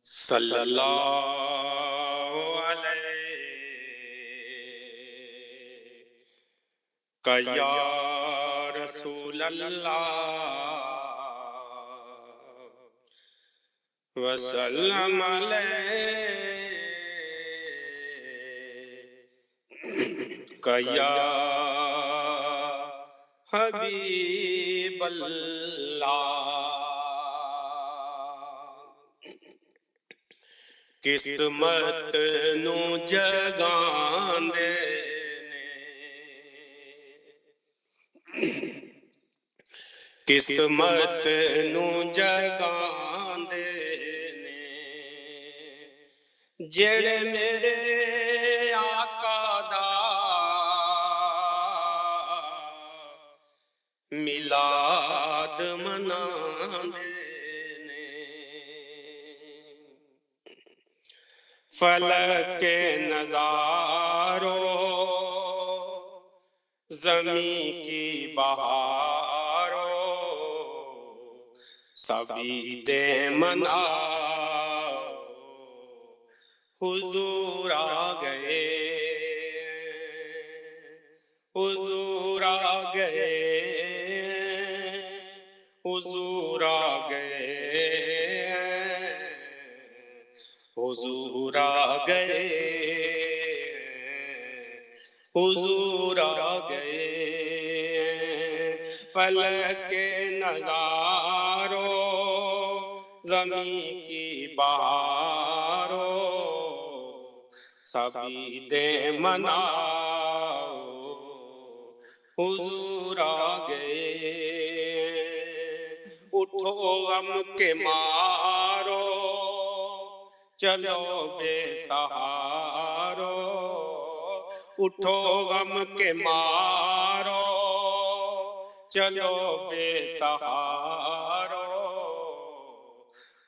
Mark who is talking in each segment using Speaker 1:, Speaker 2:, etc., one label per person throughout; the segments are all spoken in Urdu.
Speaker 1: صلی اللہ علیہ یا رسول اللہ وسلم علیہ یا حبیب اللہ۔ قسمت نو جگاندے قسمت نو جگاندے جڑے میرے آقا دا میلاد مناندے فلک کے نظاروں زمین کی بہاروں سبھی دے مناؤ حضور آ گئے حضور آ گئے حضور آ گئے حضور آ گئے حضور آ گئے فلک کے نظاروں زمین کی بہاروں سبھی دے مناؤ حضور آ گئے۔ اٹھو غم کے مارو چلو بے سہارو اٹھو غم کے مارو چلو بے سہارو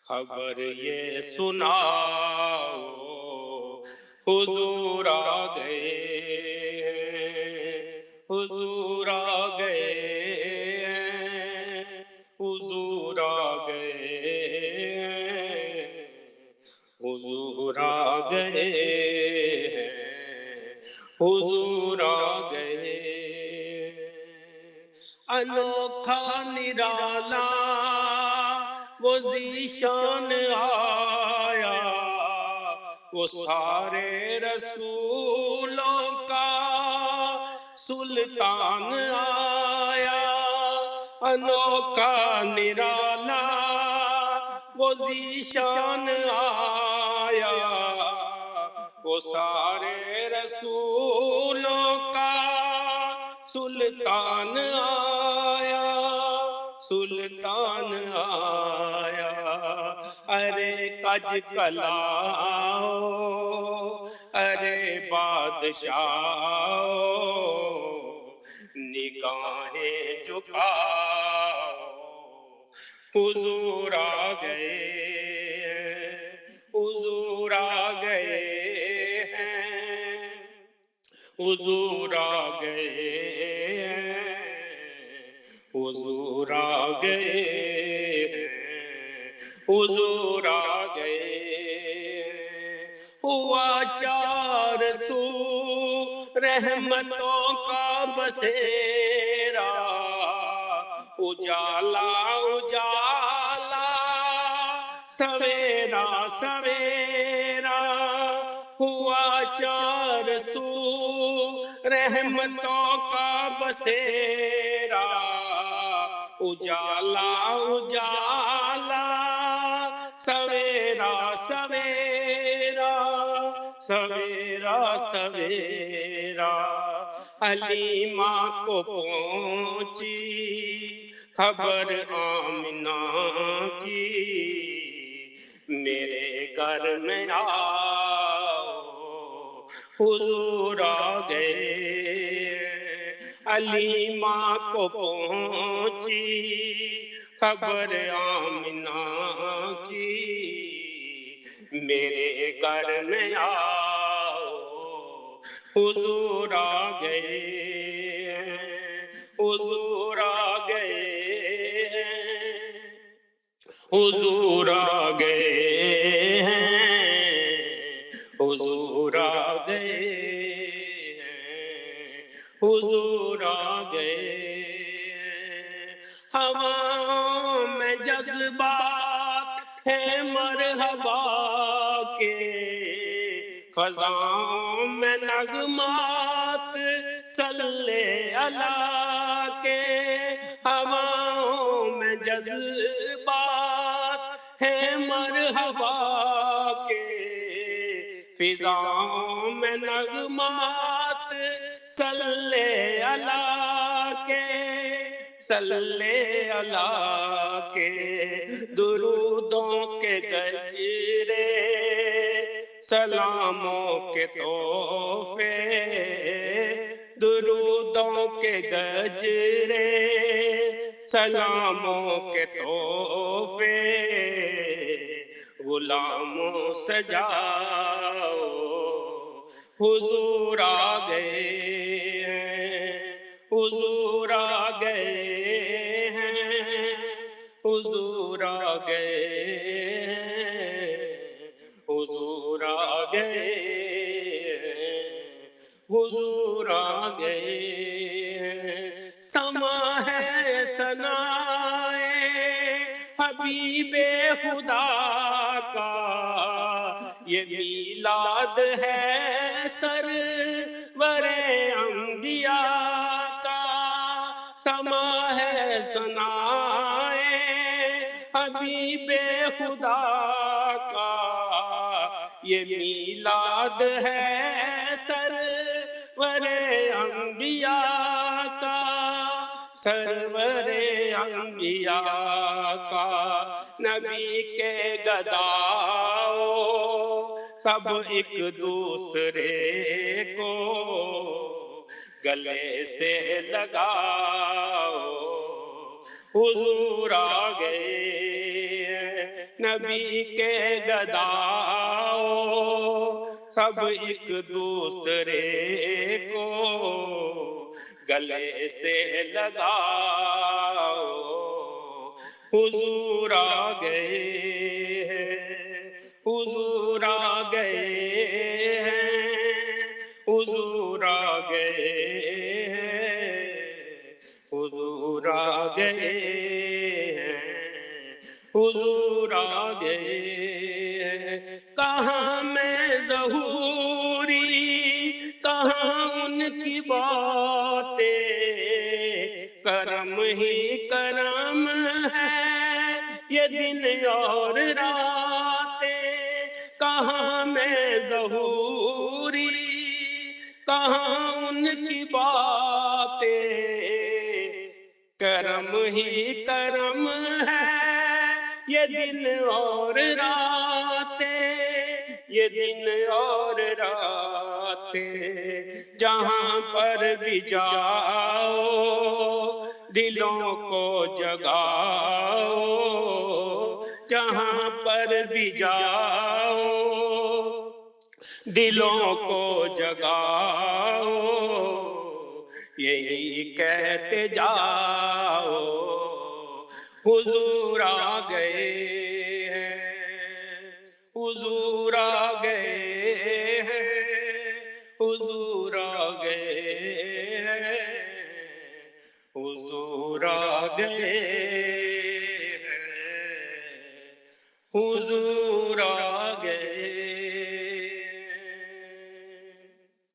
Speaker 1: خبر یہ سناؤ حضور آ گئے حضور آ گئے حضور آ گئے حضور آ گئے حضور آ گئے۔ انوکھا نرالا وہ ذیشان آیا وہ سارے رسولوں کا سلطان آیا انوکھا نرالا وہ ذیشان آیا وہ سارے رسولوں کا سلطان آیا سلطان آیا۔ ارے کج کلاؤ ارے بادشاہ نگاہیں جھکاؤ حضور آ گئے حضور آ گئے حضور آ گئے حضور آ گئے حضور آ گئے۔ ہوا چار سو رحمتوں کا بسیرا اجالا اجالا سویرا سویرا ہوا چار سو رحمتوں کا بسیرا اجالا اجالا سویرا سویرا سویرا سویرا حلیمہ کو پہنچی خبر آمنہ کی میرے گھر میں آؤ حضور آ گئے حلیمہ کو پہنچی خبر آمنہ کی میرے گھر میں آؤ حضور آ گئے حضور آ گئے حضور آ گئے جذبات ہیں مرحبا کے، فضاؤں میں نغمات صلی اللہ کے، ہواؤں میں جذبات ہیں مرحبا کے، فضاؤں میں نغمات صلی اللہ کے، صلی اللہ کے، درودوں کے گجرے، سلاموں کے تحفے، درودوں کے گجرے، سلاموں کے تحفے، غلاموں سجاؤ حضور آ گئے ہیں، حضور آ گئے ہیں، حضور آ گئے ہیں، حضور آ گئے ہیں، حضور آ گئے ہیں۔ سما ہے ثنائے حبیب خدا کا، یہ میلاد ہے سرور انبیاء کا، سما ہے ثنائے حبیب خدا کا، یہ میلاد ہے سرور انبیاء کا، سرور انبیاء کا، نبی کے گداؤ سب ایک دوسرے کو گلے سے لگاؤ، حضور آ گئے ہیں، نبی کے گداؤ سب ایک دوسرے کو گلے سے لگاؤ، حضور آ گئے ہیں، حضور آ گئے ہیں، حضور آ گئے ہیں، حضور آ گئے ہیں، حضور آ گئے ہیں۔ کہاں میں ظہوری، کہاں ان کی باتیں، کرم ہی کرم ہے یہ دن اور راتیں، کہاں میں ظہوری، کہاں ان کی باتیں، کرم ہی کرم ہے یہ دن اور راتیں، یہ دن اور راتیں، جہاں پر بھی جاؤ دلوں کو جگاؤ، جہاں پر بھی جاؤ دلوں کو جگاؤ، یہی کہتے جاؤ حضور آ گئے ہیں، حضور آ گئے ہیں، حضور آ گئے ہیں، حضور آ گئے ہیں، حضور